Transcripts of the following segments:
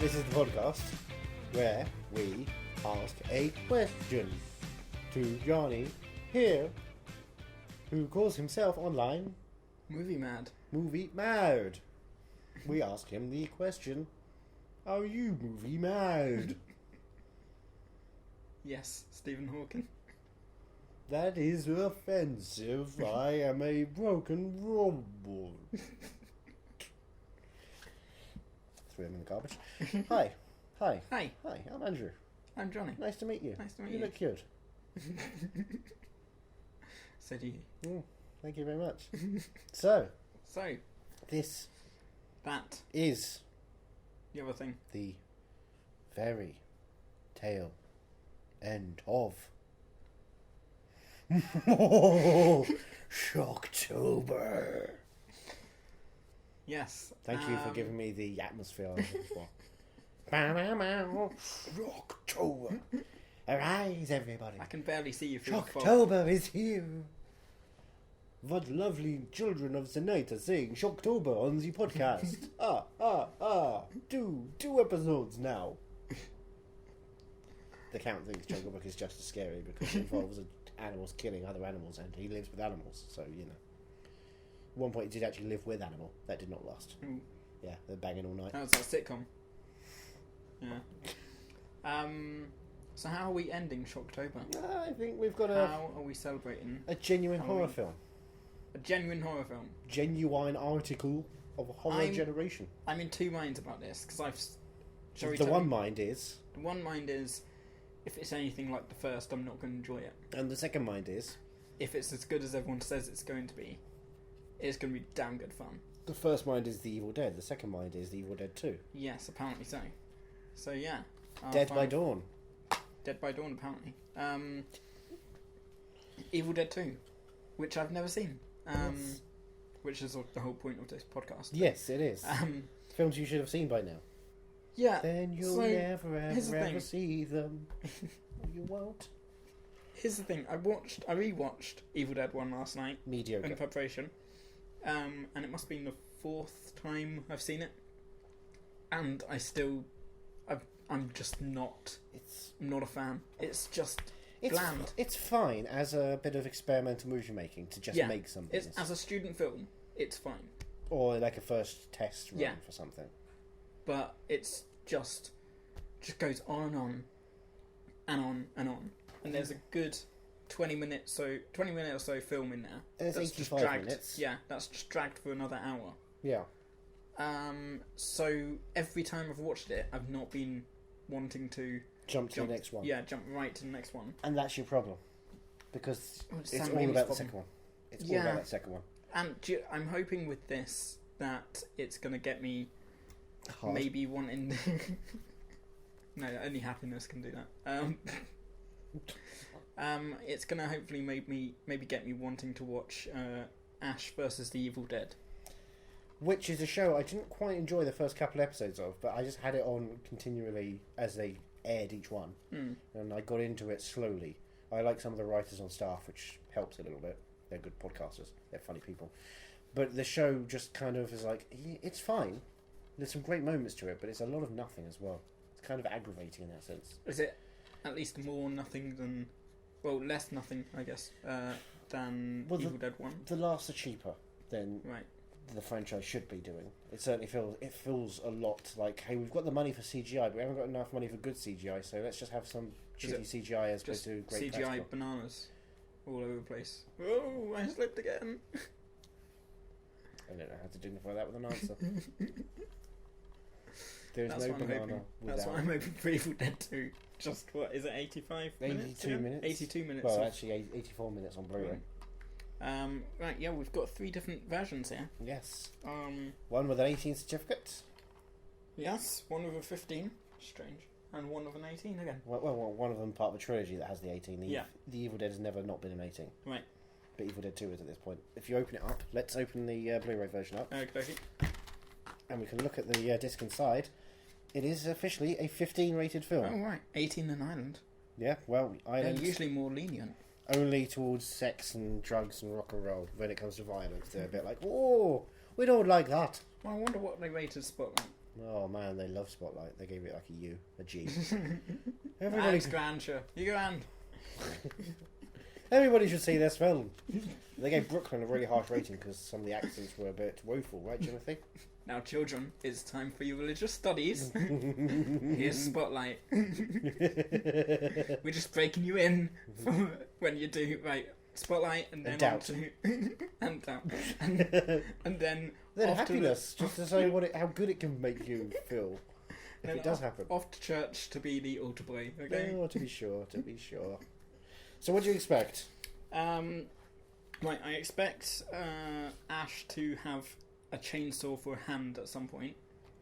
This is the podcast where we ask a question to Johnny here, who calls himself online Movie mad. Movie Mad. We ask him the question, are you movie mad? Yes, Stephen Hawking. That is offensive. I am a broken robot. Threw him in the garbage. Hi. Hi. Hi, I'm Andrew. I'm Johnny. Nice to meet you. Nice to meet You you. look cute. So do you. Thank you very much. So, So, this that. is The other thing. the fairy tale end of Shocktober. Yes. Thank you for giving me the atmosphere I was looking for. Shocktober. Arise, everybody. I can barely see you through the fog. Shocktober is here. What lovely children of the night are saying Shocktober on the podcast. Two episodes now. The Count thinks Jungle Book is just as scary because it involves animals killing other animals and he lives with animals, so you know. At one point he did actually live with animal. That did not last. Ooh. Yeah, they're banging all night. That was that sitcom. Yeah. So how are we ending Shocktober? I think we've got How are we celebrating a genuine horror Halloween? film. a genuine horror film? Genuine article of a horror generation. I'm in two minds about this because The one mind is, if it's anything like the first, I'm not going to enjoy it. and the second mind is, If it's as good as everyone says it's going to be, it's going to be damn good fun. the first mind is The Evil Dead, the second mind is The Evil Dead 2. Yes, apparently so. So yeah. Dead by Dawn. Dead by Dawn, apparently. Evil Dead 2, which I've never seen. Yes. Which is the whole point of this podcast. Yes, it is. Films you should have seen by now. Yeah. Then you'll so, never here's the ever thing. see them. You won't. Here's the thing. I rewatched Evil Dead 1 last night Mediocre. in preparation. And it must have been the fourth time I've seen it. And I'm just not a fan. It's just bland. It's fine as a bit of experimental movie making to just make something. As a student film, it's fine. Or like a first test run Yeah. for something. But it's just goes on and on and on and on. And there's a good 20 minute or so film in there. There's That's 85 just dragged. minutes. Yeah, that's just dragged for another hour. Yeah. So every time I've watched it, I've not been wanting to Jump to the next one. Yeah, jump right to the next one. And that's your problem. Because It's it's Sam all Raimi's about the problem. second one. It's all Yeah. about that second one. And I'm hoping with this that it's going to get me Hard. maybe wanting... No, only happiness can do that. It's going to hopefully maybe get me wanting to watch Ash versus the Evil Dead. Which is a show I didn't quite enjoy the first couple episodes of, but I just had it on continually as they aired each one. And I got into it slowly. I like some of the writers on staff, which helps a little bit. They're good podcasters. They're funny people. But the show just kind of is like, it's fine. There's some great moments to it, but it's a lot of nothing as well. It's kind of aggravating in that sense. Is it at least more nothing than... Well, less nothing, I guess, than Evil Dead 1? The laughs are cheaper than Right. the franchise should be doing. It certainly feels a lot like, hey, we've got the money for CGI, but we haven't got enough money for good CGI, so let's just have some shitty CGI as opposed to great CGI practical. bananas all over the place. Oh, I slipped again. I don't know how to dignify that with an answer. There's That's no what I'm banana hoping. without... That's what I'm hoping for Evil Dead 2. Just, what, is it 85 minutes? 82 minutes. 82 minutes. Well, actually, 84 minutes on Blu-ray. Right, yeah, we've got 3 different versions here. Yes. One with an 18 certificate. Yes, one with a 15, strange, and one with an 18 again. Well, one of them part of a trilogy that has the 18. The Evil Dead has never not been an 18. Right. But Evil Dead 2 is at this point. If you open it up, let's open the Blu-ray version up. Okay. And we can look at the disc inside. It is officially a 15 rated film. Oh, right. 18 in Ireland. Yeah, well, Ireland... They're usually more lenient. Only towards sex and drugs and rock and roll. When it comes to violence, they're a bit like, whoa, we don't like that. Well, I wonder what they rated Spotlight. Oh man, they love Spotlight. They gave it like a U, a G. Alex Granger, you go on. Everybody should see this film. They gave Brooklyn a really harsh rating because some of the accents were a bit woeful, right, Timothy? Now, children, it's time for your religious studies. Here's Spotlight. We're just breaking you in for when you do, right, Spotlight and then Doubt. and Doubt. And then Happiness, just to say how good it can make you feel. If it does happen. Off to church to be the altar boy, okay? Oh, to be sure. So what do you expect? Right, I expect Ash to have a chainsaw for a hand at some point.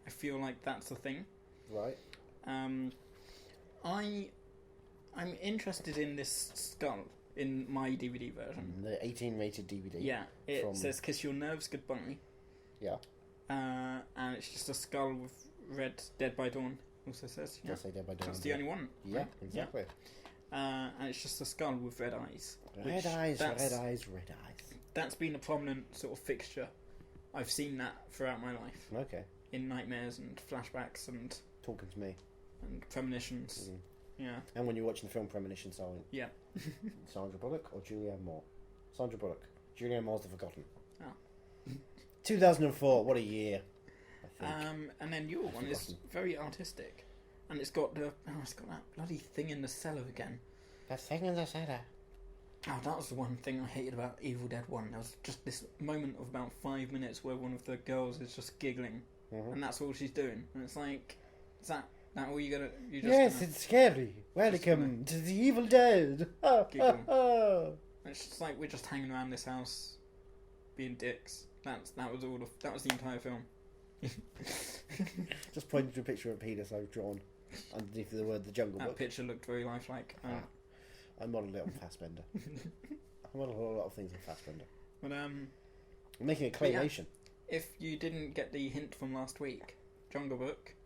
I feel like that's the thing. Right. I'm interested in this skull in my DVD version. The 18 rated DVD. Yeah, it says "Kiss Your Nerves Goodbye." Yeah. And it's just a skull with red "Dead by Dawn." Also says. Yeah. Does say Dead by Dawn. That's the only one. Yeah, right? exactly. Yeah. And it's just a skull with red eyes. Red eyes. That's been a prominent sort of fixture. I've seen that throughout my life. Okay. In nightmares and flashbacks and talking to me and premonitions. Yeah. And when you're watching the film Premonition, yeah. Sandra Bullock or Julianne Moore? Sandra Bullock. Julianne Moore's The Forgotten. Oh. 2004. What a year. I think. And then your one is very artistic, and it's got that bloody thing in the cellar again. That thing in the cellar. Oh, that was the one thing I hated about Evil Dead 1. There was just this moment of about 5 minutes where one of the girls is just giggling, and that's all she's doing. And it's like, is that all you gotta... Yes, it's scary. Welcome to the Evil Dead. It's just like, we're just hanging around this house, being dicks. That was the entire film. Just pointing to a picture of a penis I've drawn underneath the word The Jungle Book. That picture looked very lifelike. I modelled it on Fassbender. I modelled a lot of things on Fassbender. But I'm making a claymation. Yeah, if you didn't get the hint from last week, Jungle Book,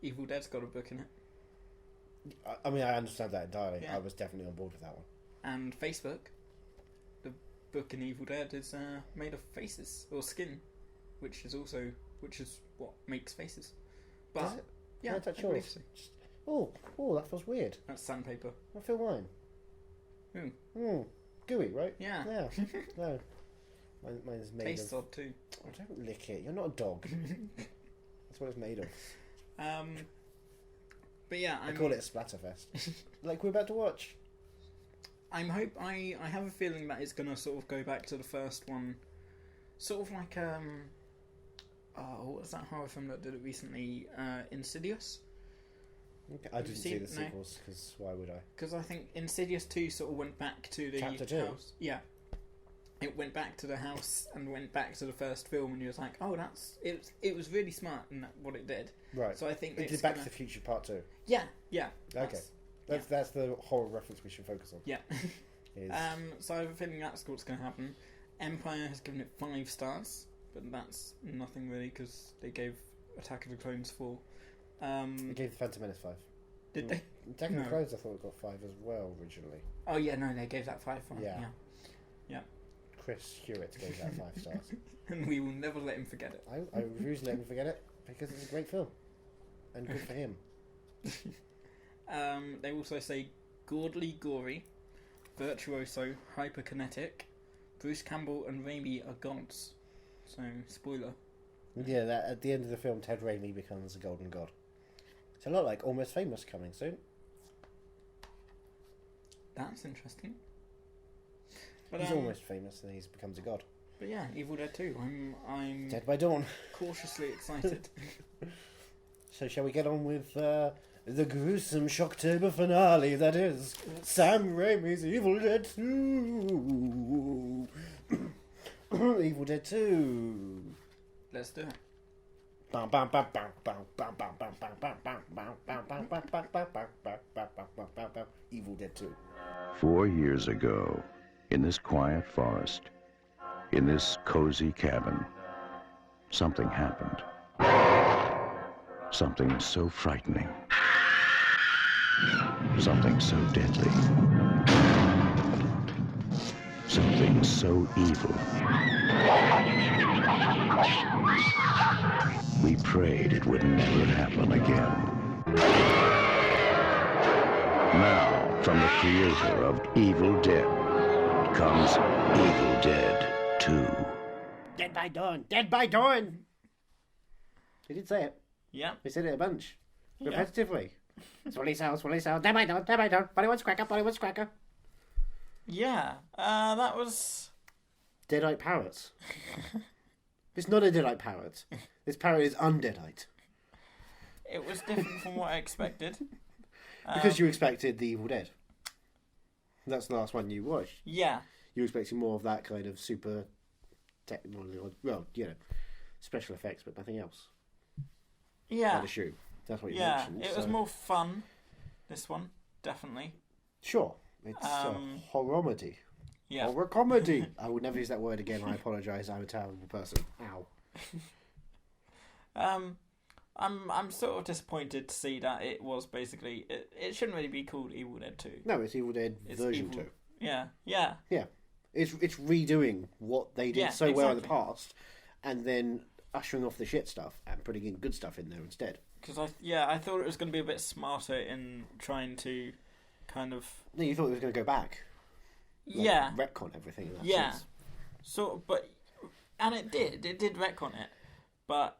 Evil Dead's got a book in it. I mean, I understand that entirely. Yeah. I was definitely on board with that one. And Facebook, the book in Evil Dead is made of faces or skin, which is what makes faces. But is it? yeah, I believe so. Oh, that feels weird. That's sandpaper. I feel mine. Gooey, right? Yeah. No. Mine's made Tastes of... odd too. Oh, don't lick it. You're not a dog. That's what it's made of. But yeah, I call it a splatterfest. Like we're about to watch. I have a feeling that it's gonna sort of go back to the first one, sort of like what was that horror film that did it recently? Insidious. Okay. I didn't see the sequels because why would I? Because I think Insidious 2 sort of went back to the Chapter 2. house. Yeah, it went back to the house and went back to the first film, and you was like, oh, it was really smart in what it did. Right. So I think it did Back to the Future Part 2. Yeah. Okay. That's the horror reference we should focus on. Yeah. So I have a feeling that's what's going to happen. Empire has given it 5 stars, but that's nothing really because they gave Attack of the Clones 4. They gave Phantom Menace 5. Did they? Attack of the Clones I thought it got 5 as well originally. Oh yeah, no, they gave that 5. Yeah. Chris Hewitt gave that 5 stars. And we will never let him forget it. I refuse to let him forget it because it's a great film. And good for him. They also say Gordly Gory, Virtuoso, Hyperkinetic, Bruce Campbell and Raimi are gods. So, spoiler. Yeah, at the end of the film, Ted Raimi becomes a golden god. It's a lot like Almost Famous coming soon. That's interesting. But, he's almost famous and he becomes a god. But yeah, Evil Dead 2. I'm Dead by Dawn. Cautiously excited. So shall we get on with the gruesome Shocktober finale that is Sam Raimi's Evil Dead 2. Evil Dead 2. Let's do it. Evil Dead 2. 4 years ago, in this quiet forest, in this cozy cabin, something happened. Something so frightening. Something so deadly. Something so evil. We prayed it would never happen again. Now, from the creator of Evil Dead comes Evil Dead 2. Dead by Dawn! Dead by Dawn! He did say it. Yeah. He said it a bunch. Yeah. Repetitively. Swilly sound, swilly sound. Dead by Dawn, Dead by Dawn. Bollywood's cracker, Bollywood's cracker. Yeah. That was... Deadite parrots. It's not a Deadite parrot. This parrot is undeadite. It was different from what I expected. Because you expected The Evil Dead. That's the last one you watched. Yeah. You were expecting more of that kind of super technology, well, special effects, but nothing else. Yeah. I'd assume. That's what you yeah. mentioned. It was more fun, this one, definitely. Sure. It's horror-comedy. Yeah. Horror comedy. I would never use that word again. I apologise. I'm a terrible person. Ow. I'm sort of disappointed to see that it was basically it shouldn't really be called Evil Dead 2. No, it's Evil Dead version 2. Yeah. Yeah. Yeah. It's redoing what they did so well in the past, and then ushering off the shit stuff and putting in good stuff in there instead. Because I thought it was going to be a bit smarter in trying to kind of. No, you thought it was going to go back. Retcon everything in that sense. And it did retcon it, but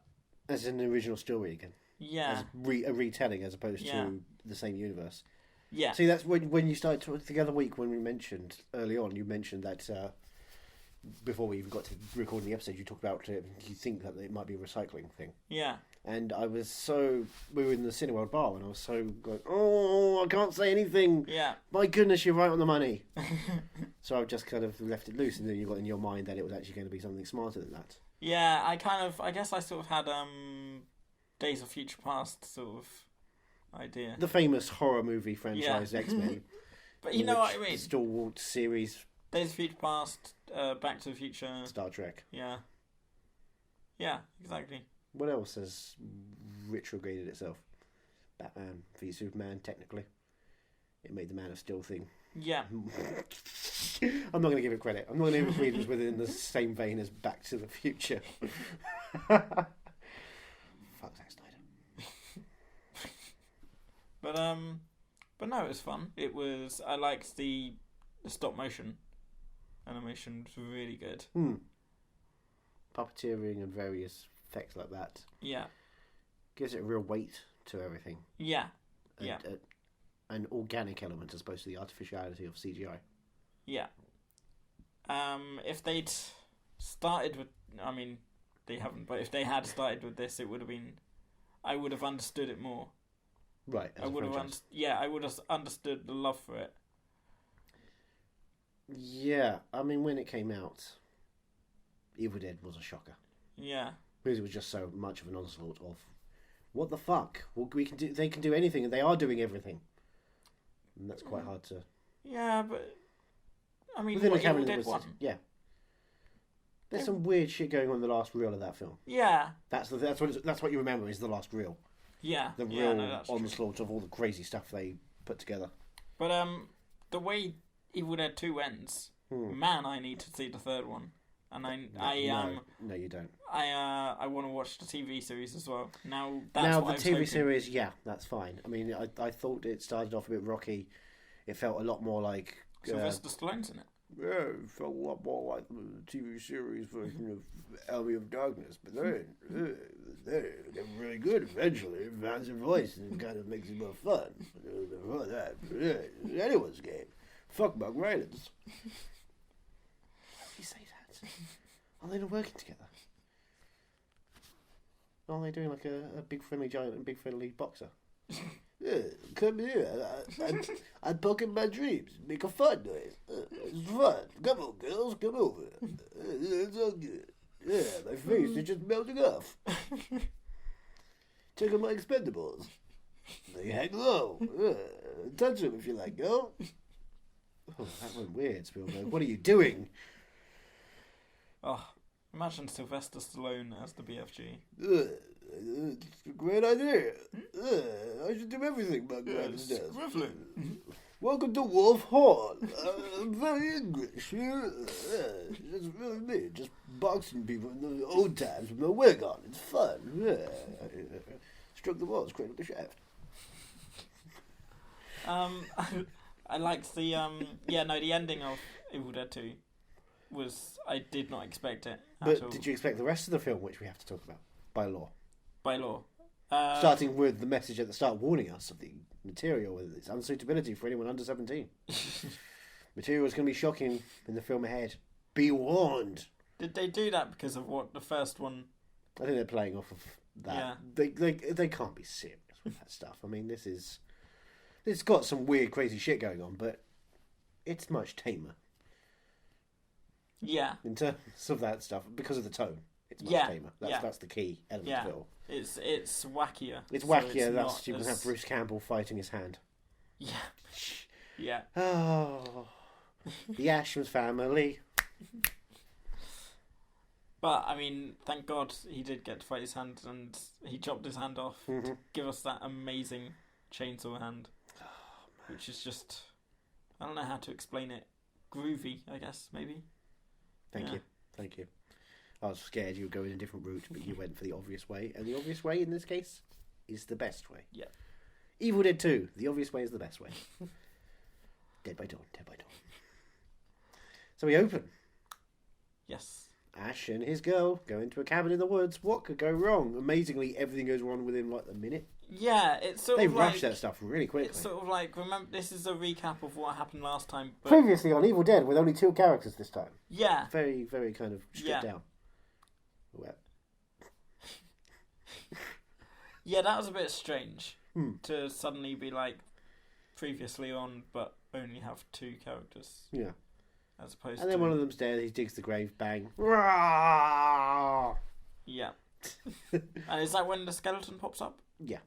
as an original story again. Yeah. As a retelling as opposed to the same universe. Yeah. See, that's when you started the other week when we mentioned early on. You mentioned that before we even got to recording the episode, you talked about you think that it might be a recycling thing. Yeah. And we were in the Cineworld bar, and I was so going, I can't say anything. Yeah. My goodness, you're right on the money. So I've just kind of left it loose, and then you got in your mind that it was actually going to be something smarter than that. Yeah, I guess I sort of had Days of Future Past sort of idea. The famous horror movie franchise X-Men. But you know what I mean? The stalwart series. Days of Future Past, Back to the Future. Star Trek. Yeah. Yeah, exactly. What else has retrograded itself? Batman v Superman, technically. It made the Man of Steel thing. Yeah. I'm not going to give it credit. I'm not going to read it within the same vein as Back to the Future. Fuck Zack Snyder. But no, it was fun. I liked the stop motion animation. Was really good. Puppeteering and various effects like that. Yeah. Gives it a real weight to everything. Yeah. An organic element as opposed to the artificiality of CGI. Yeah. If they'd started with, I mean, they haven't, but if they had started with this, it would have been, I would have understood it more. Right. I would have understood the love for it. Yeah, I mean, when it came out, Evil Dead was a shocker. Yeah. Because it was just so much of an onslaught of, what the fuck? Well, they can do anything, and they are doing everything. And that's quite hard to. Yeah, but I mean, within what a cabinet Evil Dead one? Yeah. There's some weird shit going on in the last reel of that film. Yeah. That's what you remember is the last reel. Yeah. The real onslaught of all the crazy stuff they put together. But the way Evil Dead 2 ends, man, I need to see the third one. And no, you don't. I want to watch the TV series as well. Now the TV series, yeah, that's fine. I mean, I thought it started off a bit rocky. It felt a lot more like Sylvester Stallone's in it. Yeah, it felt a lot more like the TV series version of Army of Darkness. But then they get really good eventually. It finds a voice and it kind of makes it more fun. Before that, anyone's game. Fuck Buck Rylance. You say that? Are they not working together? Are they doing like a big friendly giant and big friendly boxer? Yeah, come here. I'm poking my dreams. Make a fun noise. It's fun. Come on, girls, come over. It's all good. Yeah, my face is just melting off. Check out my expendables. They hang low. Touch them if you like, girl. Oh, that went weird, Spielberg. What are you doing? Oh, imagine Sylvester Stallone as the BFG. It's a great idea. I should do everything Buck Rylance does. Welcome to Wolf Hall. I'm very English. It's really me, just boxing people in the old times with my wig on. It's fun. Struck the walls, cradled the shaft. I liked the the ending of Evil Dead 2 was, I did not expect it at all. Did you expect the rest of the film, which we have to talk about by law? By law. Starting with the message at the start warning us of the material with its unsuitability for anyone under 17. Material is going to be shocking in the film ahead. Be warned. Did they do that because of what the first one? I think they're playing off of that. Yeah. They can't be serious with that stuff. I mean, it's got some weird, crazy shit going on, but it's much tamer. Yeah. In terms of that stuff, because of the tone, it's much tamer. That's the key element of it all. It's wackier. It's wackier. You can have Bruce Campbell fighting his hand. Yeah. Yeah. Oh, the Ashman's family. But, I mean, thank God he did get to fight his hand, and he chopped his hand off to give us that amazing chainsaw hand. Which is just, I don't know how to explain it. Groovy, I guess, maybe. Thank you. I was scared you would go in a different route, but you went for the obvious way, and the obvious way in this case is the best way. Yeah. Evil Dead 2, the obvious way is the best way. Dead by Dawn. So we open. Yes. Ash and his girl go into a cabin in the woods. What could go wrong? Amazingly, everything goes wrong within like a minute. Yeah, it's sort of like... They rush that stuff really quickly. It's sort of like, remember, this is a recap of what happened last time. But... Previously on Evil Dead, with only 2 characters this time. Yeah. Very, very kind of stripped down. Well. Yeah, that was a bit strange. To suddenly be like, previously on, but only have 2 characters. Yeah. As opposed to... And then one of them's dead, he digs the grave, bang. Yeah. And is that when the skeleton pops up? Yeah.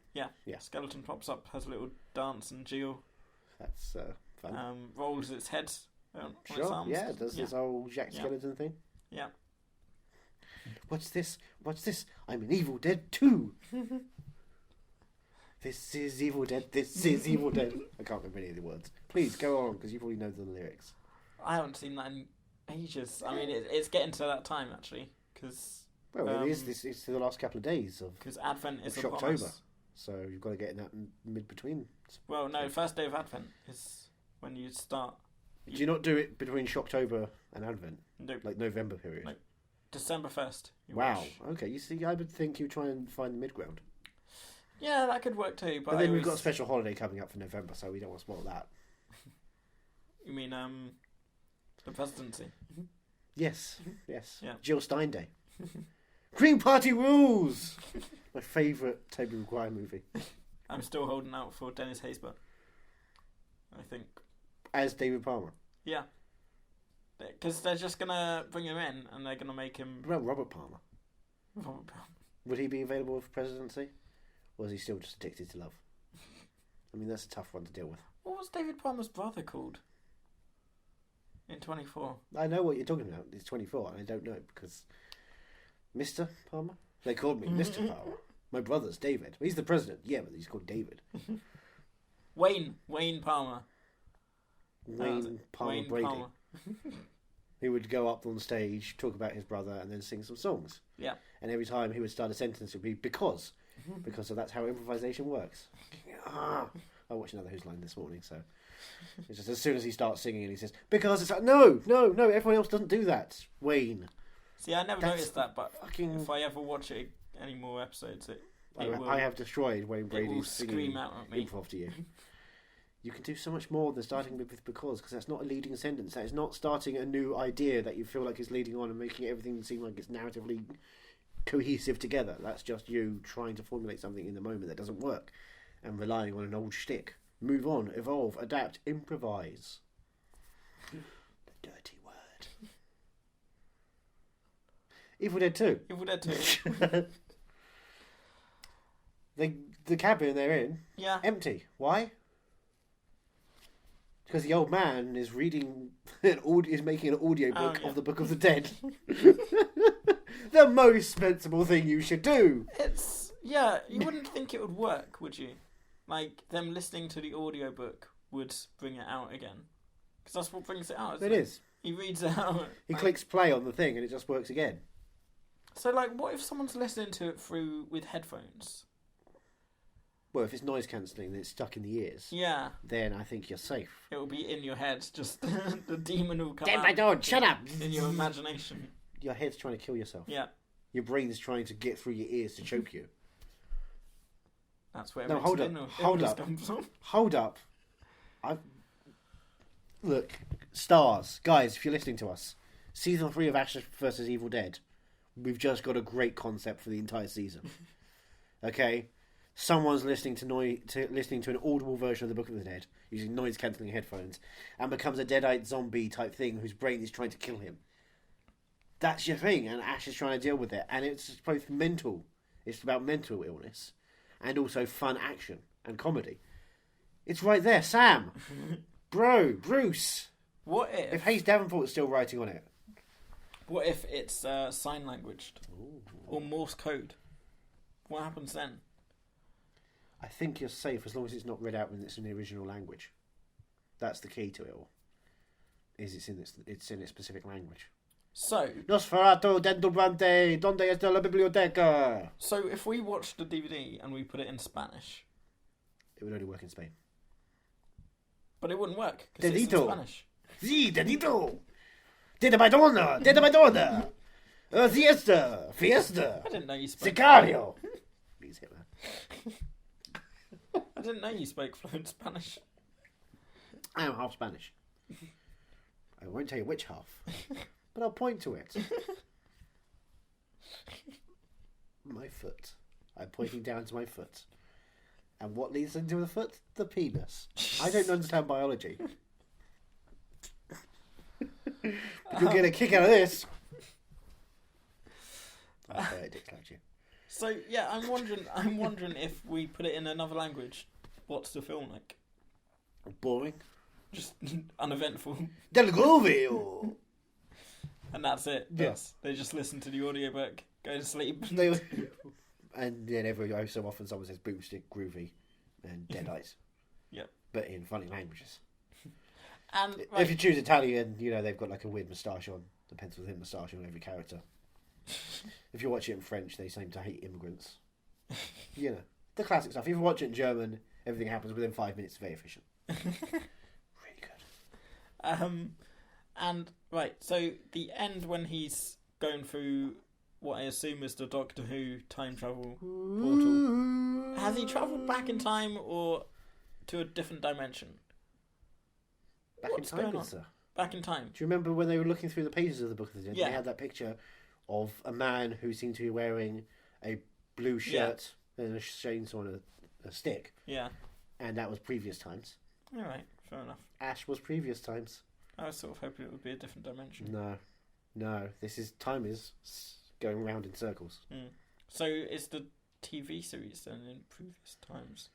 Skeleton pops up, has a little dance and jiggle. That's fun. Rolls its head on sure. its arms. Yeah, does this whole Jack Skeleton thing. Yeah. What's this? I'm in Evil Dead 2. This is Evil Dead. This is Evil Dead. I can't remember any of the words. Please go on, because you probably know the lyrics. I haven't seen that in ages. I mean, it's getting to that time actually, because. Well, it is. It's the last couple of days of. Because Advent is Shocktober, so you've got to get in that mid between. Well, no, first day of Advent is when you start. Do you not do it between Shocktober and Advent? Nope. Like November period. Nope. December 1st. Wow. Okay. You see, I would think you try and find the mid ground. Yeah, that could work too. But then we've got a special holiday coming up for November, so we don't want to spoil that. You mean the presidency? Yes. Yes. Yeah. Jill Stein Day. Green Party rules. My favourite Tobey Maguire movie. I'm still holding out for Dennis Haysbert. I think. As David Palmer. Yeah. Because they're just gonna bring him in and they're gonna make him. What about Robert Palmer? Robert Palmer. Would he be available for presidency? Or is he still just addicted to love? I mean, that's a tough one to deal with. What was David Palmer's brother called? In 24. I know what you're talking about. He's 24, and I don't know because Mr. Palmer. They called me Mr. Palmer. My brother's David. He's the president. Yeah, but he's called David. Wayne Palmer. Wayne Palmer Brady. He would go up on stage, talk about his brother, and then sing some songs. Yeah. And every time he would start a sentence, it would be because so that's how improvisation works. I watched another Who's Line this morning, so it's just as soon as he starts singing and he says, because it's like, no, everyone else doesn't do that, Wayne. See, I never noticed that, but if I ever watch it any more episodes, I have destroyed Wayne Brady's singing out at me. Improv to you. You can do so much more than starting with because that's not a leading sentence. That is not starting a new idea that you feel like is leading on and making everything seem like it's narratively cohesive together. That's just you trying to formulate something in the moment that doesn't work and relying on an old shtick. Move on, evolve, adapt, improvise. The dirty word. Evil Dead 2. Evil Dead 2. The cabin they're in, empty. Why? Because the old man is reading is making an audiobook of the Book of the Dead. The most sensible thing you should do. You wouldn't think it would work, would you? Like, them listening to the audiobook would bring it out again. Because that's what brings it out, isn't it? It is. He reads it out. He clicks play on the thing and it just works again. So, like, what if someone's listening to it through with headphones? Well, if it's noise cancelling and it's stuck in the ears, Yeah. then I think you're safe. It will be in your head. Just the demon will come Get out. my door! Shut up! In your imagination. Your head's trying to kill yourself. Yeah. Your brain's trying to get through your ears to choke you. That's where No, hold up. Hold up. comes from. Hold up. Look, stars, guys, if you're listening to us, season 3 of Ash vs Evil Dead, we've just got a great concept for the entire season. Okay, someone's listening to an audible version of the Book of the Dead using noise cancelling headphones, and becomes a deadite zombie type thing whose brain is trying to kill him. That's your thing, and Ash is trying to deal with it, and it's both mental. It's about mental illness, and also fun action and comedy. It's right there, Sam. Bro, Bruce. What If Hayes Davenport's still writing on it. What if it's sign language or Morse code? What happens then? I think you're safe as long as it's not read out when it's in the original language. That's the key to it all. It's in its specific language. So Nosferatu dendurante, donde está la biblioteca? So if we watched the DVD and we put it in Spanish, it would only work in Spain. But it wouldn't work because it's in Dedito. Spanish. Sí, dedito. De Madonna. Fiesta. I didn't know you spoke. Sicario. He's Hitler. I didn't know you spoke fluent Spanish. I am half Spanish. I won't tell you which half, but I'll point to it. My foot. I'm pointing down to my foot. And what leads into the foot? The penis. I don't understand biology. But you'll get a kick out of this. I dick slapped you. So yeah, I'm wondering if we put it in another language, what's the film like? Boring. Just uneventful. Del Govio. And that's it. Yes. They just listen to the audiobook, go to sleep. And then every so often someone says boomstick, groovy, and deadites. Yep. But in funny languages. And if you choose Italian, they've got like a weird moustache on, the pencil thin moustache on every character. If you watch it in French, they seem to hate immigrants. The classic stuff. If you watch it in German, everything happens within 5 minutes. Very efficient. Really good. And right, so the end when he's going through what I assume is the Doctor Who time travel portal. Has he travelled back in time or to a different dimension? What's going on? Sir. Back in time. Do you remember when they were looking through the pages of the Book of the Dead? Yeah. They had that picture of a man who seemed to be wearing a blue shirt and a chainsaw and a stick. Yeah. And that was previous times. All right, fair enough. Ash was previous times. I was sort of hoping it would be a different dimension. No. Time is going round in circles. So is the TV series then in previous times?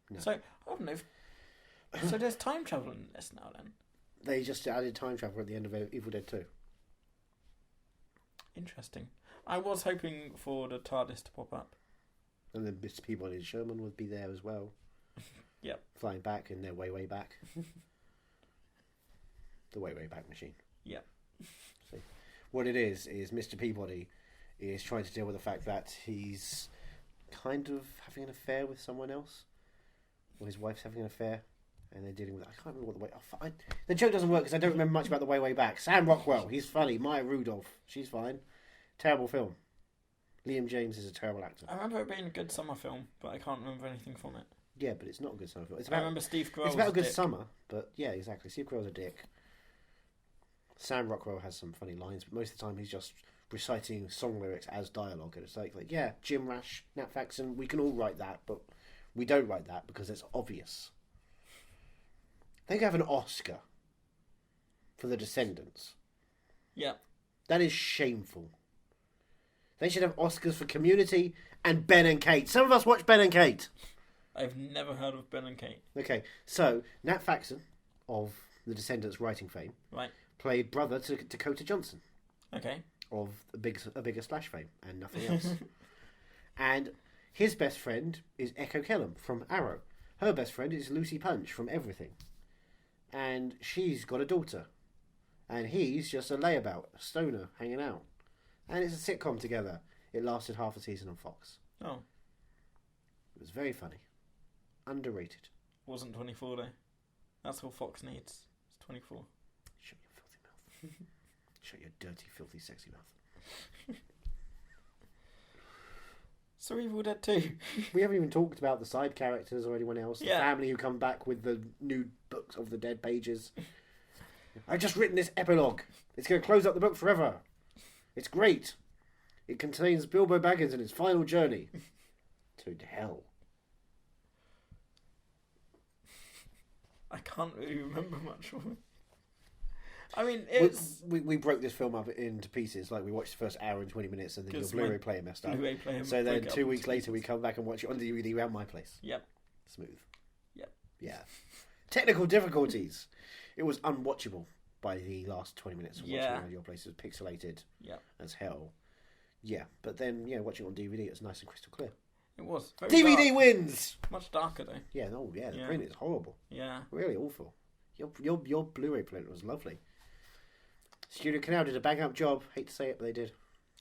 No. So I don't know. So there's time travel in this now then. They just added time travel at the end of Evil Dead 2. Interesting. I was hoping for the TARDIS to pop up. And then Mr. Peabody and Sherman would be there as well. Yep. Flying back in their way back. The way back machine. Yep. See, what it is Mr. Peabody is trying to deal with the fact that he's kind of having an affair with someone else. Or his wife's having an affair. And they're dealing with it. I can't remember what the joke doesn't work because I don't remember much about the way back. Sam Rockwell, he's funny. Maya Rudolph, she's fine. Terrible film. Liam James is a terrible actor. I remember it being a good summer film, but I can't remember anything from it. Yeah, but it's not a good summer film. I remember Steve Carell. It's about a good dick. summer, but yeah, exactly. Steve Carell's a dick. Sam Rockwell has some funny lines, but most of the time he's just reciting song lyrics as dialogue, and it's like yeah, Jim Rash, Nat Faxon, we can all write that, but we don't write that because it's obvious. They could have an Oscar for The Descendants. Yeah. That is shameful. They should have Oscars for Community and Ben and Kate. Some of us watch Ben and Kate. I've never heard of Ben and Kate. Okay, so Nat Faxon of The Descendants writing fame played brother to Dakota Johnson. Okay. Of a bigger Splash fame and nothing else. And his best friend is Echo Kellum from Arrow. Her best friend is Lucy Punch from Everything. And she's got a daughter. And he's just a layabout, a stoner, hanging out. And it's a sitcom together. It lasted half a season on Fox. Oh. It was very funny. Underrated. Wasn't 24 though. That's all Fox needs. It's 24. Shut your filthy mouth. Shut your dirty, filthy, sexy mouth. So Evil Dead 2. We haven't even talked about the side characters or anyone else. Yeah. The family who come back with the new books of the dead pages. I've just written this epilogue. It's going to close up the book forever. It's great. It contains Bilbo Baggins and his final journey to hell. I can't really remember much of it. I mean, it's... We broke this film up into pieces. Like, we watched the first hour and 20 minutes and then your Blu-ray player messed up. Blu-ray player so then 2 weeks later we come back and watch it on DVD around my place. Yep. Smooth. Yep. Yeah. Technical difficulties. It was unwatchable by the last 20 minutes of watching it around your place. It was pixelated as hell. Yeah, but then, watching it on DVD, it was nice and crystal clear. It was. DVD dark. Wins! Much darker, though. Yeah, the print is horrible. Yeah. Really awful. Your Blu-ray print was lovely. Studio Canal did a bang-up job. Hate to say it, but they did.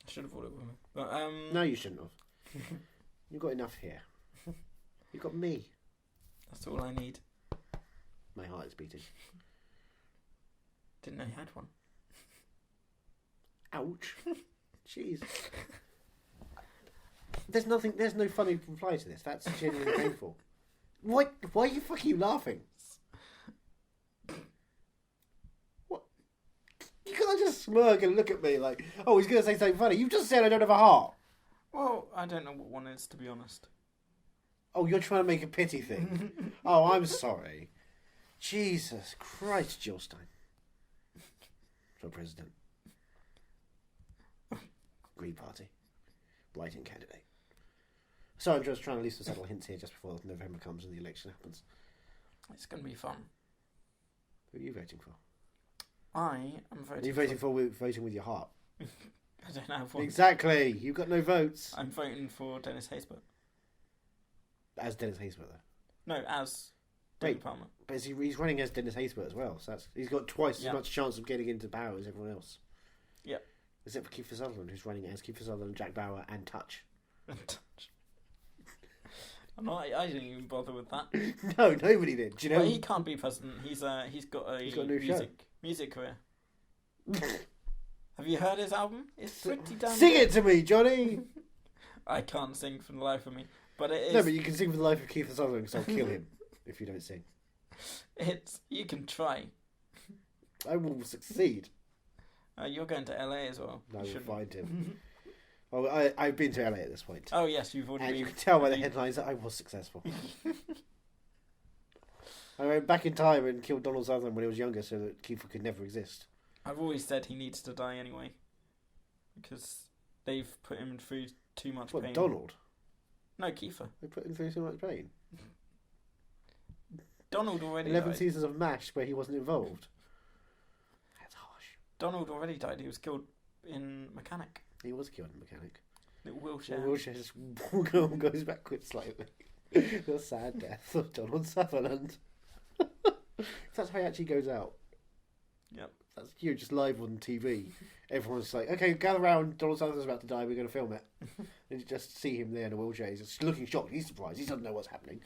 I should have thought it would. But, No, you shouldn't have. You've got enough here. You've got me. That's all I need. My heart is beating. Didn't know you had one. Ouch. Jeez. There's no funny reply to this. That's genuinely painful. Why are you fucking laughing? What? You can't just smirk and look at me like, oh, he's going to say something funny. You just said I don't have a heart. Well, I don't know what one is, to be honest. Oh, you're trying to make a pity thing. Oh, I'm sorry. Jesus Christ, Jill Stein. For president. Green Party. Writing candidate. So I'm just trying to leave some subtle hints here just before November comes and the election happens. It's going to be fun. Who are you voting for? I am voting. Are you voting with your heart? I don't have one. Exactly. You've got no votes. I'm voting for Dennis Haysbert. As Dennis Haysbert, though. No, as David Palmer. But he's running as Dennis Haysbert as well, so he's got twice as much chance of getting into power as everyone else. Yep. Except for Kiefer Sutherland, who's running as Kiefer Sutherland, Jack Bauer, and Touch. I didn't even bother with that. No, nobody did. Do you know? But he can't be president. He's got a new music career. Have you heard his album? It's pretty damn Sing good. it to me, Johnny! I can't sing for the life of me. But it is... No, but you can sing for the life of Kiefer Sutherland because I'll kill him if you don't sing. You can try. I will succeed. You're going to LA as well. I will find him. Oh, I've been to LA at this point. Oh, yes, you've already And been. you can tell by the headlines that I was successful. I went back in time and killed Donald Sutherland when he was younger so that Kiefer could never exist. I've always said he needs to die anyway. Because they've put him through too much pain. What, Donald? No, Kiefer. They put him through too much pain. Donald already 11 died. seasons of MASH where he wasn't involved. That's harsh. Donald already died. He was killed in Mechanic. He was killed in Mechanic. Little wheelchair. The wheelchair just goes backwards slightly. The sad death of Donald Sutherland. That's how he actually goes out. Yep. That's you just live on TV. Everyone's like, okay, gather round. Donald Sutherland's about to die. We're going to film it. And you just see him there in a wheelchair. He's just looking shocked. He's surprised. He doesn't know what's happening.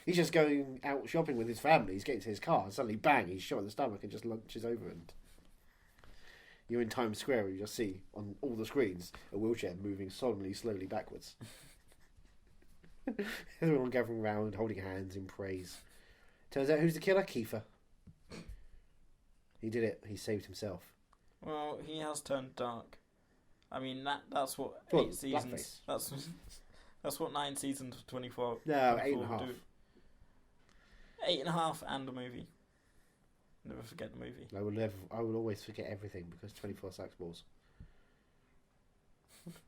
He's just going out shopping with his family. He's getting to his car and suddenly, bang, he's shot in the stomach and just lunches over. And you're in Times Square where you just see on all the screens a wheelchair moving solemnly, slowly backwards. Everyone gathering around, holding hands in praise. Turns out who's the killer? Kiefer. He did it. He saved himself. Well, he has turned dark. I mean, that's what Well, 8 seasons. That's what 9 seasons of 24. No, 24 8.5. do. 8.5 and a movie. Never forget the movie. I will always forget everything because 24 sucks balls.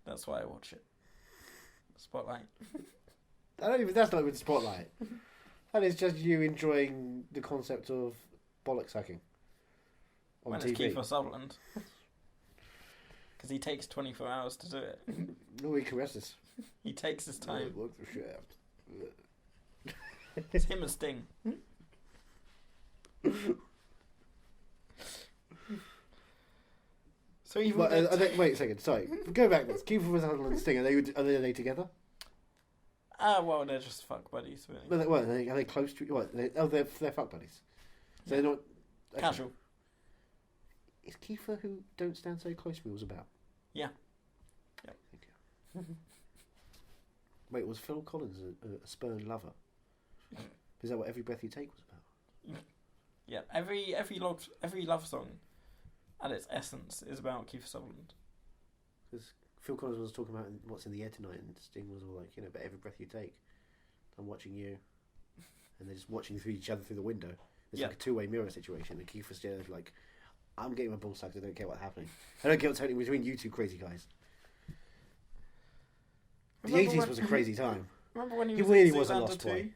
That's why I watch it. Spotlight. That's not even Spotlight. That is just you enjoying the concept of bollock sucking on When TV. it's Kiefer Sutherland. Because he takes 24 hours to do it. No, he caresses. He takes his time. Look the shaft. It's him and Sting. So Evil Dead. Wait a second. Sorry, go back. This Kiefer Sutherland and Sting. Are they together? Well, they're just fuck buddies. Really. Well, are they close to? What? They're fuck buddies. So they're not casual. Is Kiefer who Don't Stand So Close to Me was about? Yeah. Yep. Okay. Wait, was Phil Collins a spurned lover? Is that what Every Breath You Take was about? Yeah. Every love song, at its essence, is about Kiefer Sutherland. Because Phil Collins was talking about what's in the air tonight, and Sting was all like, but every breath you take, I'm watching you, and they're just watching through each other through the window. It's like a two-way mirror situation, and Kiefer's just like, I'm getting my ball sucked, I don't care what's happening. I don't care what's happening between you two crazy guys. The 80s was a crazy time. Remember when he really was a lost boy.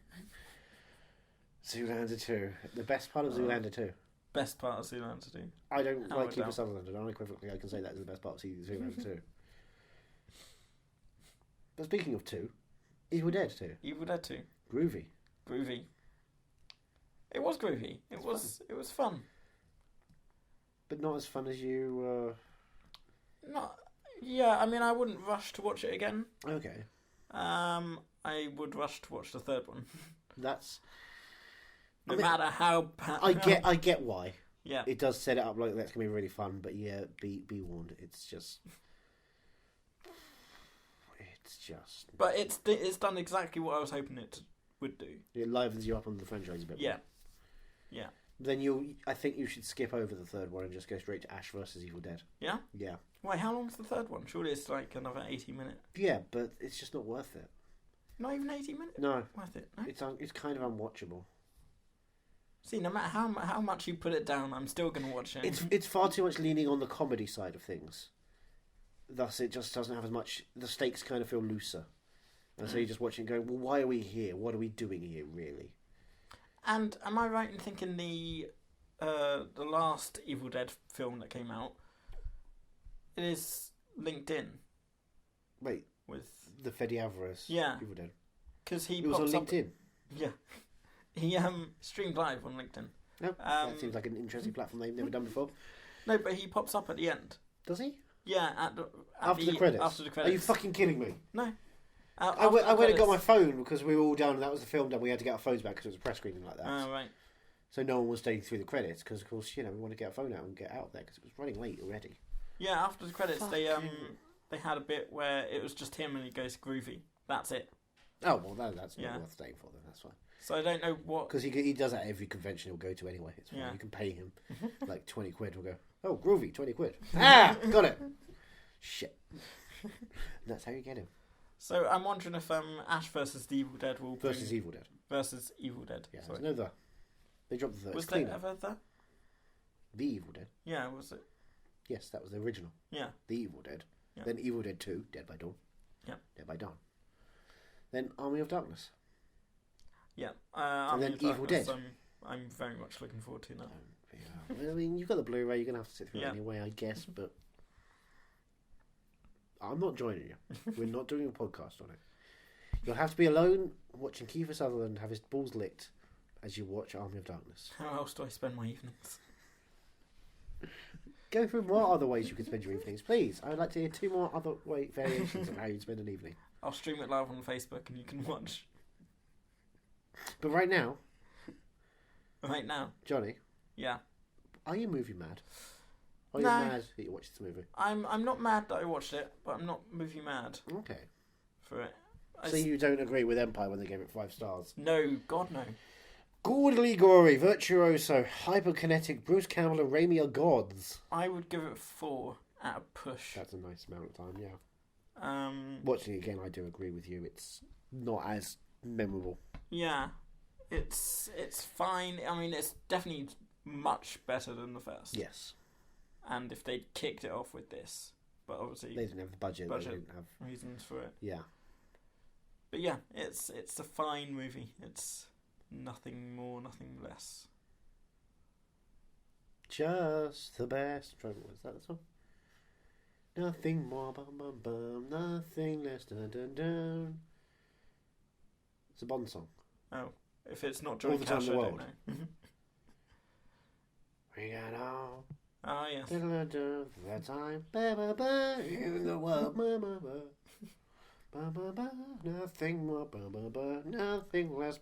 Zoolander 2. The best part of Zoolander 2. Best part of Zoolander 2. I don't like Kiefer Sutherland, and unequivocally I can say that is the best part of Zoolander 2. But speaking of 2, Evil Dead 2. Evil Dead 2. Groovy. It was groovy. It was fun. But not as fun as you... Yeah, I mean, I wouldn't rush to watch it again. Okay. I would rush to watch the third one. That's... No matter how... I get why. Yeah. It does set it up like that's going to be really fun, but yeah, be warned. It's just... But it's done exactly what I was hoping it would do. It livens you up on the franchise a bit more. Yeah. Then I think you should skip over the third one and just go straight to Ash vs Evil Dead. Yeah? Yeah. Wait, how long's the third one? Surely it's like another 80 minutes. Yeah, but it's just not worth it. Not even 80 minutes? No. Worth it? No? It's kind of unwatchable. See, no matter how much you put it down, I'm still going to watch it. It's far too much leaning on the comedy side of things. Thus, it just doesn't have as much... The stakes kind of feel looser. And so you're just watching going, well, why are we here? What are we doing here, really? And am I right in thinking the last Evil Dead film that came out, it is linked in? Wait, with the Fede Alvarez Evil Dead? Because it was on LinkedIn? Yeah. He streamed live on LinkedIn. Oh, that seems like an interesting platform they've never done before. No, but he pops up at the end. Does he? Yeah, after the credits. After the credits. Are you fucking kidding me? No. I went and got my phone because we were all down and that was the film done. We had to get our phones back because it was a press screening like that. Oh, right. So no one was staying through the credits because, of course, we want to get our phone out and get out there because it was running late already. Yeah, after the credits, they had a bit where it was just him and he goes groovy. That's it. Oh, well, that's not worth staying for then. That's fine. So I don't know what... Because he does that at every convention he'll go to anyway. It's fine. Yeah. You can pay him like 20 quid. He'll go, oh, groovy, 20 quid. Ah, got it. Shit. And that's how you get him. So I'm wondering if Ash versus the Evil Dead will versus Evil Dead. Versus Evil Dead. Yeah, there's no the. They dropped the third. Was there ever the? The Evil Dead. Yeah, was it? Yes, that was the original. Yeah. The Evil Dead. Yeah. Then Evil Dead 2, Dead by Dawn. Yeah. Dead by Dawn. Then Army of Darkness. Yeah. And then Evil Dead. I'm very much looking forward to now. I mean, you've got the Blu-ray. You're gonna have to sit through it anyway, I guess. But I'm not joining you. We're not doing a podcast on it. You'll have to be alone watching Kiefer Sutherland have his balls licked as you watch Army of Darkness. How else do I spend my evenings? Go through what other ways you could spend your evenings, please. I would like to hear 2 more other variations of how you'd spend an evening. I'll stream it live on Facebook and you can watch. But right now... Right now? Johnny? Yeah? Are you movie mad? Are you mad that you watched this movie? I'm not mad that I watched it, but I'm not movie mad. Okay. For it. So you don't agree with Empire when they gave it 5 stars? No, God no. Gaudily gory, virtuoso, hyperkinetic, Bruce Campbell and Raimi are gods. I would give it 4 at a push. That's a nice amount of time, yeah. Watching it again, I do agree with you. It's not as memorable. Yeah. It's fine. I mean, it's definitely much better than the first. Yes. And if they'd kicked it off with this, but obviously they didn't have the budget. They didn't have reasons for it. Yeah. But yeah, it's a fine movie. It's nothing more, nothing less. Just the best. Is that the song? Nothing more, bum bum bum. Nothing less, dun dun dun. It's a Bond song. Oh, if it's not Johnny All the Time Cash, in the I World. don't know. We got all Ah, yes. That time, in the world, nothing more, nothing less,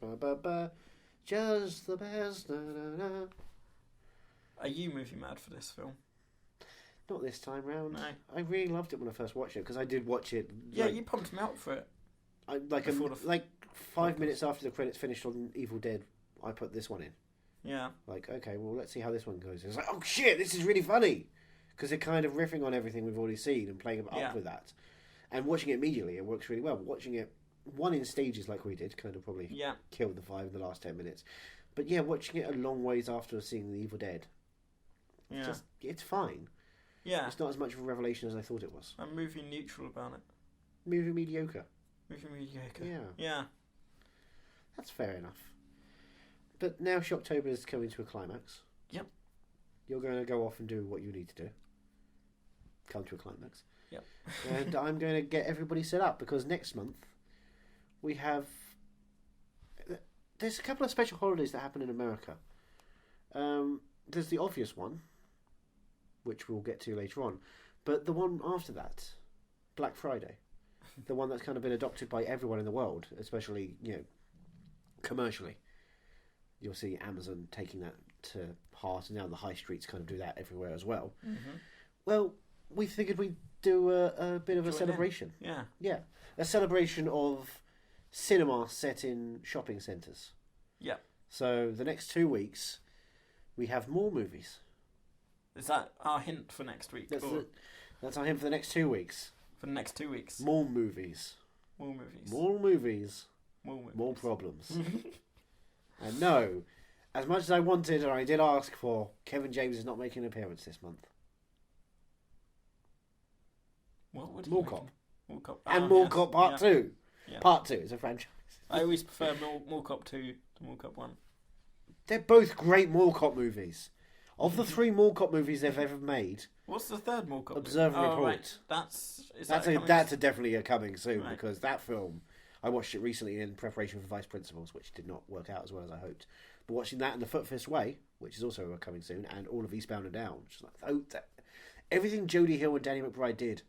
just the best. Are you movie mad for this film? Not this time round. No. I really loved it when I first watched it because I did watch it. Yeah, you pumped me up for it. Like 5 minutes after the credits finished on Evil Dead, I put this one in. Yeah. Like, okay, well, let's see how this one goes. It's like, oh shit, this is really funny because they're kind of riffing on everything we've already seen and playing up with that. And watching it immediately, it works really well. But watching it one in stages like we did kind of probably killed the vibe in the last 10 minutes. But yeah, watching it a long ways after seeing The Evil Dead, it's fine. Yeah. It's not as much of a revelation as I thought it was. I'm movie neutral about it. Movie mediocre. Movie mediocre. Yeah. Yeah. That's fair enough. But now Shocktober is coming to a climax. Yep. You're going to go off and do what you need to do. Come to a climax. Yep. And I'm going to get everybody set up because next month we have... There's a couple of special holidays that happen in America. There's the obvious one, which we'll get to later on. But the one after that, Black Friday, the one that's kind of been adopted by everyone in the world, especially, commercially. You'll see Amazon taking that to heart, and now the high streets kind of do that everywhere as well. Mm-hmm. Well, we figured we'd do a bit of a celebration. Yeah. Yeah. A celebration of cinema set in shopping centres. Yeah. So the next 2 weeks, we have more movies. Is that our hint for next week? That's our hint for the next 2 weeks. For the next 2 weeks. More movies. More movies. More movies. More movies. More problems. And no, as much as I wanted and I did ask for, Kevin James is not making an appearance this month. What would Mall Cop. Mall Cop. And Mall Cop Part 2. Yeah. Part 2 is a franchise. I always prefer Mall Cop 2 to Mall Cop 1. They're both great Mall Cop movies. Of the 3 Mall Cop movies they've ever made... What's the third Mall Cop? Observe and Report. Right. That's definitely coming soon right. Because that film, I watched it recently in preparation for Vice Principals, which did not work out as well as I hoped. But watching that and The Foot Fist Way, which is also coming soon, and all of Eastbound and Down, just like everything Jodie Hill and Danny McBride did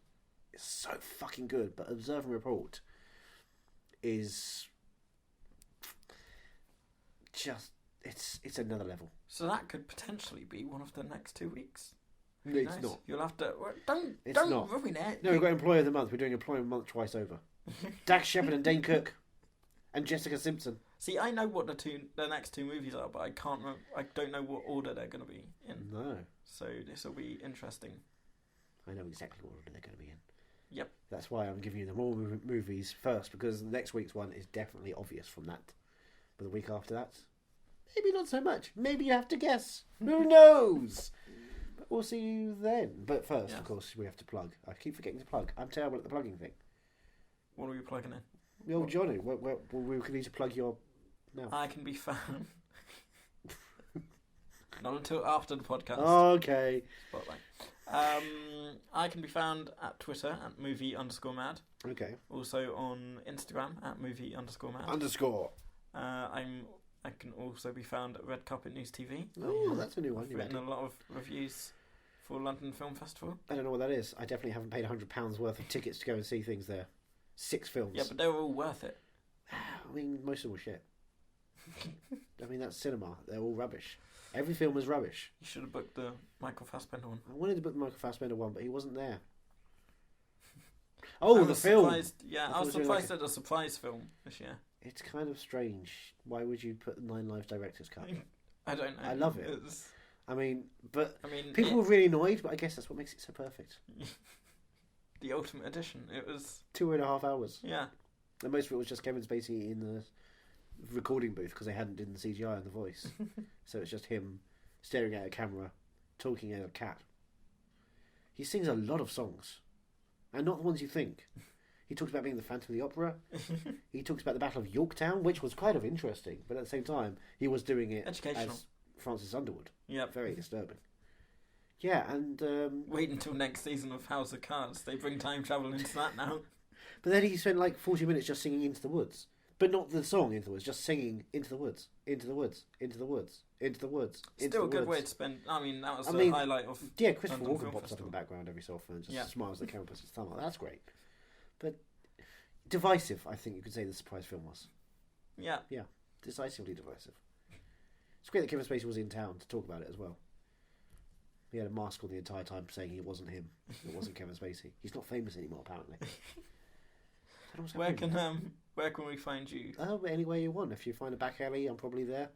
is so fucking good. But Observe and Report is just it's another level. So that could potentially be one of the next 2 weeks. It's not. You'll have to don't not. ruin it. No, we've got Employee of the Month. We're doing Employee of the Month twice over. Dax Shepard and Dane Cook, and Jessica Simpson. See, I know what the next 2 movies are, but I can't. I don't know what order they're going to be in. No. So this will be interesting. I know exactly what order they're going to be in. Yep. That's why I'm giving you the more movies first, because next week's one is definitely obvious from that. But the week after that, maybe not so much. Maybe you have to guess. Who knows? But we'll see you then. But first, of course, we have to plug. I keep forgetting to plug. I'm terrible at the plugging thing. What are we plugging in? The old Johnny. We need to plug your mouth. I can be found. Not until after the podcast. Okay. Spotlight. I can be found at Twitter at movie_mad. Okay. Also on Instagram at movie_mad. Underscore. I can also be found at Red Carpet News TV. Oh, that's a new one. I've written a lot of reviews for London Film Festival. I don't know what that is. I definitely haven't paid £100 worth of tickets to go and see things there. 6 films. Yeah, but they were all worth it. I mean, most of them were shit. I mean, that's cinema. They're all rubbish. Every film is rubbish. You should have booked the Michael Fassbender one. I wanted to book the Michael Fassbender one, but he wasn't there. Oh, the film! Yeah, I was surprised at the surprise film this year. It's kind of strange. Why would you put the 9 Lives Director's Cut? I don't know. I love it. I mean, people were really annoyed, but I guess that's what makes it so perfect. The Ultimate Edition. It was 2.5 hours. Yeah. And most of it was just Kevin Spacey in the recording booth because they hadn't done the CGI on the voice. So it's just him staring at a camera, talking at a cat. He sings a lot of songs, and not the ones you think. He talks about being the Phantom of the Opera. He talks about the Battle of Yorktown, which was kind of interesting, but at the same time, he was doing it as Francis Underwood. Yeah, very disturbing. Yeah, and wait until next season of House of Cards. They bring time travel into that now. But then he spent like 40 minutes just singing Into the Woods. But not the song Into the Woods, just singing Into the Woods, Into the Woods, Into the Woods, Into the Woods. Still a good way to spend. I mean, that was the highlight of. Yeah, Christopher London Walken Film pops up in the background every so often and just Yeah. smiles at the camera, puts his thumb up. That's great. But divisive, I think you could say the surprise film was. Yeah. Yeah, decisively divisive. It's great that Kevin Spacey was in town to talk about it as well. He had a mask on the entire time saying it wasn't him. It wasn't Kevin Spacey. He's not famous anymore, apparently. Where can we find you? Oh, anywhere you want. If you find a back alley, I'm probably there.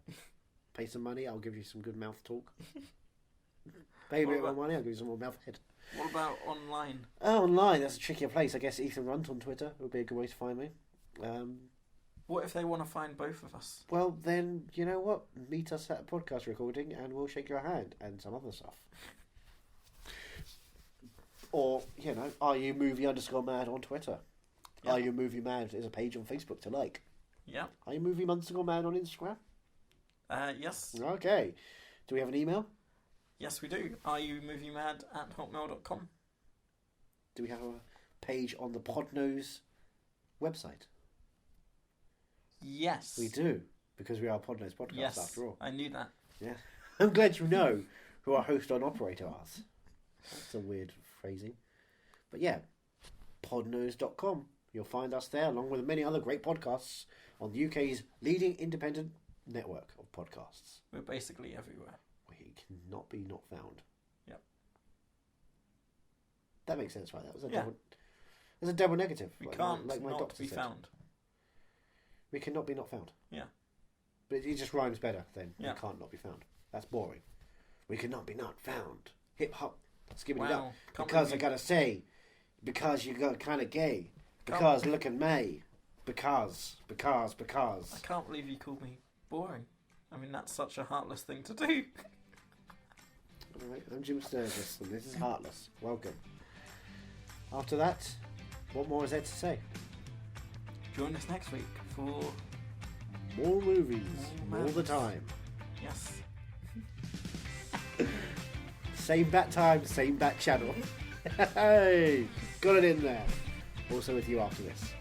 Pay some money, I'll give you some good mouth talk. Pay a bit more money, I'll give you some more mouth head. What about online? Oh, online, that's a trickier place. I guess Ethan Runt on Twitter would be a good way to find me. What if they want to find both of us? Well, then, you know what? Meet us at a podcast recording and we'll shake your hand and some other stuff. Or, you know, Are You Movie _mad on Twitter? Yeah. Are You Movie Mad is a page on Facebook to like. Yeah. Are You Movie _mad on Instagram? Yes. Okay. Do we have an email? Yes, we do. areyomoviemad@hotmail.com. Do we have a page on the Podnose website? Yes. We do, because we are a Podnose podcast Yes, after all. I knew that. Yeah. I'm glad you know who our host and operator are. That's a weird phrasing. But yeah, podnose.com. You'll find us there, along with many other great podcasts on the UK's leading independent network of podcasts. We're basically everywhere. We cannot be not found. Yep. That makes sense, right? That was a Yeah. double. There's a double negative. We like can't my not doctor be said. found. We cannot be not found. Yeah. But it just rhymes better than Yeah. we can't not be found. That's boring. We cannot be not found. Hip hop. Skipping it Wow. up. Can't Because I believe gotta say, because you got kind of gay. Because look at me. Because. I can't believe you called me boring. I mean, that's such a heartless thing to do. Alright, I'm Jim Sturgis, and this is Heartless. Welcome. After that, what more is there to say? Join us next week for... More movies, More all the madness. time. Yes. Same bat time, same bat channel. Hey, got it in there. Also with you after this.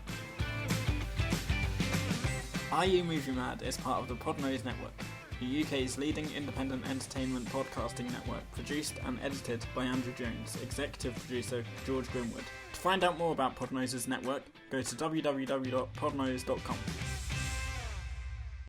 Are You Movie Mad is part of the Podnose Network, the UK's leading independent entertainment podcasting network, produced and edited by Andrew Jones, executive producer George Grimwood. To find out more about Podnose's network, go to www.podnose.com.